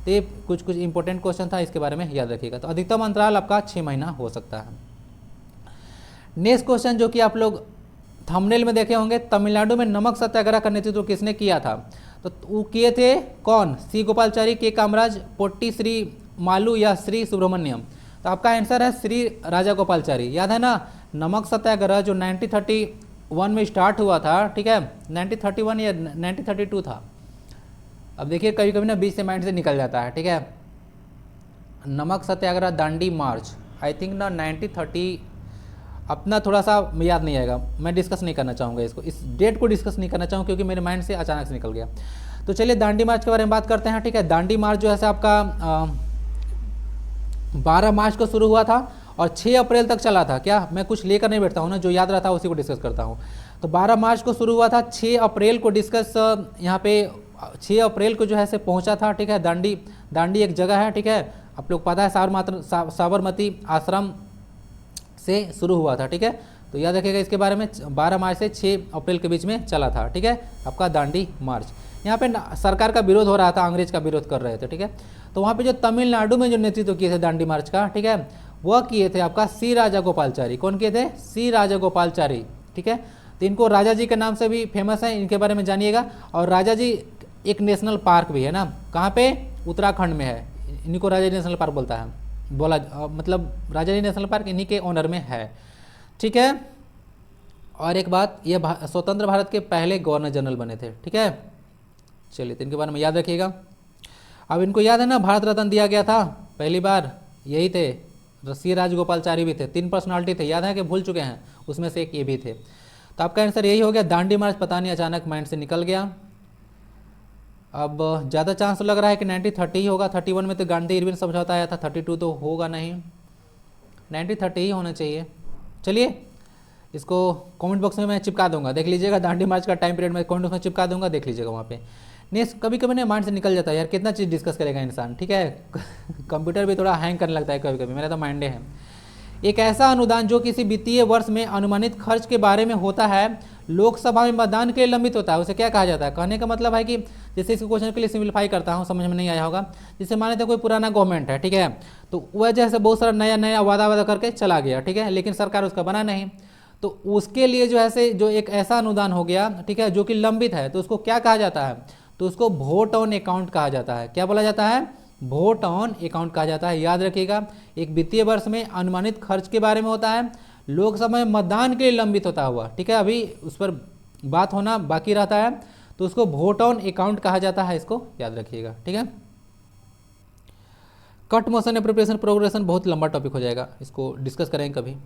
तो ये कुछ इंपॉर्टेंट क्वेश्चन था, इसके बारे में याद रखिएगा। तो अधिकतम अंतराल आपका 6 महीना हो सकता है। नेक्स्ट क्वेश्चन जो कि आप लोग थंबनेल में देखे होंगे, तमिलनाडु में नमक सत्याग्रह का नेतृत्व किसने किया था? तो वो किए थे कौन? सी गोपालचारी, के कामराज, पोट्टी श्री मालू या श्री सुब्रमण्यम? तो आपका आंसर है श्री राजा गोपालचारी। याद है ना, नमक सत्याग्रह जो 1931 में स्टार्ट हुआ था। ठीक है, 1931 या 1932 था। अब देखिए कभी कभी ना बीच से माइंड से निकल जाता है। ठीक है, नमक सत्याग्रह दांडी मार्च आई थिंक ना 1930, अपना थोड़ा सा याद नहीं आएगा, मैं डिस्कस नहीं करना चाहूँगा इसको, इस डेट को डिस्कस नहीं करना चाहूँ क्योंकि मेरे माइंड से अचानक से निकल गया। तो चलिए दांडी मार्च के बारे में बात करते हैं। ठीक है, दांडी मार्च जो है आपका 12 मार्च को शुरू हुआ था और 6 अप्रैल तक चला था। क्या मैं कुछ लेकर नहीं बैठता हूँ ना, जो याद रहता है उसी को डिस्कस करता हूँ। तो 12 मार्च को शुरू हुआ था, 6 अप्रैल को डिस्कस यहाँ पे 6 अप्रैल को जो है से पहुँचा था। ठीक है, दांडी एक जगह है। ठीक है, आप लोग पता है साबरमती आश्रम से शुरू हुआ था। ठीक है, तो याद रखिएगा इसके बारे में। 12 मार्च से 6 अप्रैल के बीच में चला था। ठीक है, आपका दांडी मार्च। यहाँ पे सरकार का विरोध हो रहा था, अंग्रेज का विरोध कर रहे थे। ठीक है, तो वहाँ पे जो तमिलनाडु में जो नेतृत्व किए थे दांडी मार्च का, ठीक है, वह किए थे आपका सी राजा गोपालचारी। कौन किए थे? सी राजा गोपालचारी। ठीक है, तो इनको राजा जी के नाम से भी फेमस है, इनके बारे में जानिएगा। और राजा जी एक नेशनल पार्क भी है ना, कहाँ पे? उत्तराखंड में है। इन्हीं को राजा जी नेशनल पार्क बोलता है, मतलब राजा जी नेशनल पार्क इन्हीं के ऑनर में है। ठीक है, और एक बात, ये स्वतंत्र भारत के पहले गवर्नर जनरल बने थे। ठीक है, चलिए तो इनके बारे में याद रखिएगा। अब इनको याद है ना, भारत रत्न दिया गया था पहली बार, यही थे। सी राजगोपालचारी भी थे, 3 पर्सनालिटी थे, याद है कि भूल चुके हैं? उसमें से एक ये भी थे। तो आपका आंसर यही हो गया। दांडी मार्च पता नहीं अचानक माइंड से निकल गया। अब ज़्यादा चांस लग रहा है कि 1930 ही होगा। 31 में तो गांधी इरविन समझौता आया था, 32 तो होगा नहीं, 1930 ही होना चाहिए। चलिए इसको कमेंट बॉक्स में मैं चिपका दूंगा, देख लीजिएगा। दांडी मार्च का टाइम पीरियड में कमेंट बॉक्स में चिपका दूंगा, देख लीजिएगा वहाँ पे। नेक्स्ट, कभी कभी ना माइंड से निकल जाता है यार, कितना चीज़ डिस्कस करेगा इंसान। ठीक है, कंप्यूटर भी थोड़ा हैंग करने लगता है कभी कभी, मेरा तो माइंडे है। एक ऐसा अनुदान जो किसी वित्तीय वर्ष में अनुमानित खर्च के बारे में होता है, लोकसभा में मतदान के लिए लंबित होता है, उसे क्या कहा जाता है? कहने का मतलब है कि जैसे इस क्वेश्चन के लिए सिंप्लीफाई करता हूँ, समझ में नहीं आया होगा। जैसे मान लेते हैं कोई पुराना गवर्नमेंट है, ठीक है, तो वह जैसे बहुत सारा नया वादा करके चला गया, ठीक है, लेकिन सरकार उसका बना नहीं, तो उसके लिए जो है जो एक ऐसा अनुदान हो गया, ठीक है, जो कि लंबित है, तो उसको क्या कहा जाता है? तो उसको वोट ऑन अकाउंट कहा जाता है। क्या बोला जाता है? वोट ऑन अकाउंट कहा जाता है। याद रखिएगा, एक वित्तीय वर्ष में अनुमानित खर्च के बारे में होता है, लोकसभा में मतदान के लिए लंबित होता हुआ, ठीक है, अभी उस पर बात होना बाकी रहता है। तो उसको वोट ऑन अकाउंट कहा जाता है, इसको याद रखिएगा, ठीक है। कट मोशन एप्रोप्रिएशन प्रोग्रेशन बहुत लंबा टॉपिक हो जाएगा, इसको डिस्कस करेंगे कभी।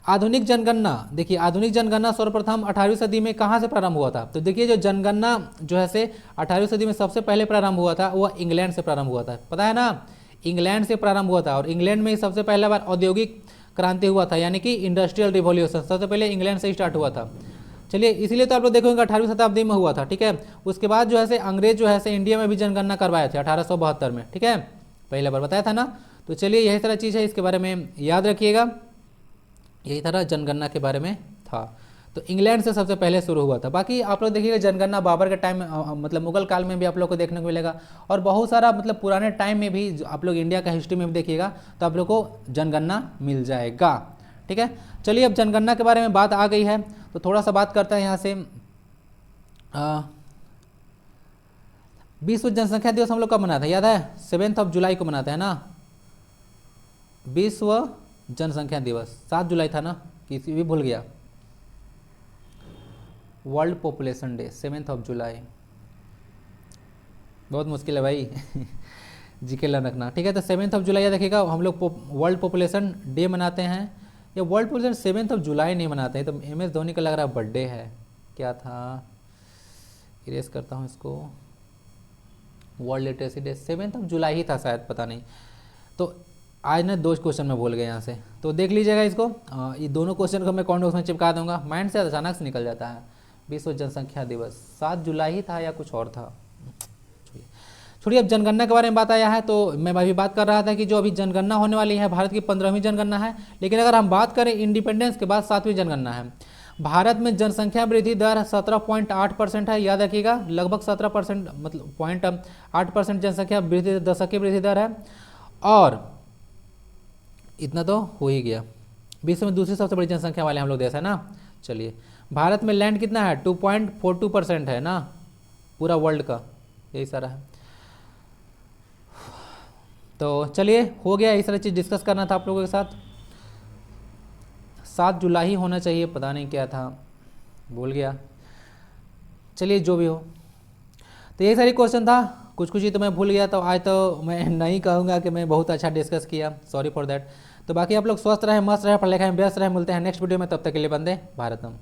आधुनिक जनगणना, देखिए आधुनिक जनगणना सर्वप्रथम 18वीं सदी में कहाँ से प्रारंभ हुआ था? तो देखिए जो जनगणना जो है से 18वीं सदी में सबसे पहले प्रारंभ हुआ था वह इंग्लैंड से प्रारंभ हुआ था, पता है ना, इंग्लैंड से प्रारंभ हुआ था। और इंग्लैंड में ही सबसे पहला बार औद्योगिक क्रांति हुआ था, यानी कि इंडस्ट्रियल रिवॉल्यूशन सबसे पहले इंग्लैंड से स्टार्ट हुआ था। चलिए इसीलिए तो आप लोग देखोगे 18वीं शताब्दी में हुआ था, ठीक है। उसके बाद जो है से अंग्रेज जो है से इंडिया में भी जनगणना करवाए थे 1872 में, ठीक है, पहला बार बताया था ना। तो चलिए यही सारा चीज़ है, इसके बारे में याद रखिएगा, यही तरह जनगणना के बारे में था। तो इंग्लैंड से सबसे पहले शुरू हुआ था। बाकी आप लोग देखिएगा जनगणना बाबर के टाइम में मतलब मुगल काल में भी आप लोग को देखने को मिलेगा, और बहुत सारा मतलब पुराने टाइम में भी आप लोग इंडिया का हिस्ट्री में भी देखिएगा तो आप लोग को जनगणना मिल जाएगा, ठीक है। चलिए अब जनगणना के बारे में बात आ गई है तो थोड़ा सा बात करते हैं यहाँ से। विश्व जनसंख्या दिवस हम लोग कब मनाते हैं, याद है? 7 जुलाई को मनाते हैं ना, विश्व जनसंख्या दिवस 7 जुलाई था ना, किसी भी भूल गया? वर्ल्ड पॉपुलेशन डे 7 जुलाई, बहुत मुश्किल है भाई जीके ला रखना, ठीक है। तो 7 जुलाई याद रखिएगा, हम लोग वर्ल्ड पॉपुलेशन डे मनाते हैं। ये वर्ल्ड पॉपुलेशन 7 जुलाई नहीं मनाते हैं, तो MS धोनी का लग रहा है बर्थडे है, क्या था, इरेज करता हूँ इसको, वर्ल्ड लिटरेसी डे 7 जुलाई ही था शायद, पता नहीं। तो आज ना 2 क्वेश्चन में भूल गए यहाँ से, तो देख लीजिएगा इसको। ये दोनों क्वेश्चन को मैं कमेंट बॉक्स में चिपका दूंगा, माइंड से अचानक से निकल जाता है। विश्व जनसंख्या दिवस 7 जुलाई ही था या कुछ और था, छोड़िए। अब जनगणना के बारे में बात आया है तो मैं अभी बात कर रहा था कि जो अभी जनगणना होने वाली है भारत की 15वीं जनगणना है, लेकिन अगर हम बात करें इंडिपेंडेंस के बाद 7वीं जनगणना है। भारत में जनसंख्या वृद्धि दर 17.8% है, याद रखिएगा, लगभग 17%, मतलब 0.8% जनसंख्या वृद्धि दशक की वृद्धि दर है, और इतना तो हो ही गया। विश्व में दूसरी सबसे बड़ी जनसंख्या वाले हम लोग देश है ना। चलिए भारत में लैंड कितना है, 2.42% है ना पूरा वर्ल्ड का, यही सारा है। तो चलिए हो गया, यही सारी चीज़ डिस्कस करना था आप लोगों के साथ। 7 जुलाई ही होना चाहिए, पता नहीं क्या था, भूल गया, चलिए जो भी हो। तो यही सारी क्वेश्चन था, कुछ ही तो मैं भूल गया, तो आज तो मैं नहीं कहूँगा कि मैं बहुत अच्छा डिस्कस किया, सॉरी फॉर दैट। तो बाकी आप लोग स्वस्थ रहे, मस्त रहे, पढ़ाई लिखाई में व्यस्त रहे, मिलते हैं नेक्स्ट वीडियो में, तब तक के लिए वंदे भारतम।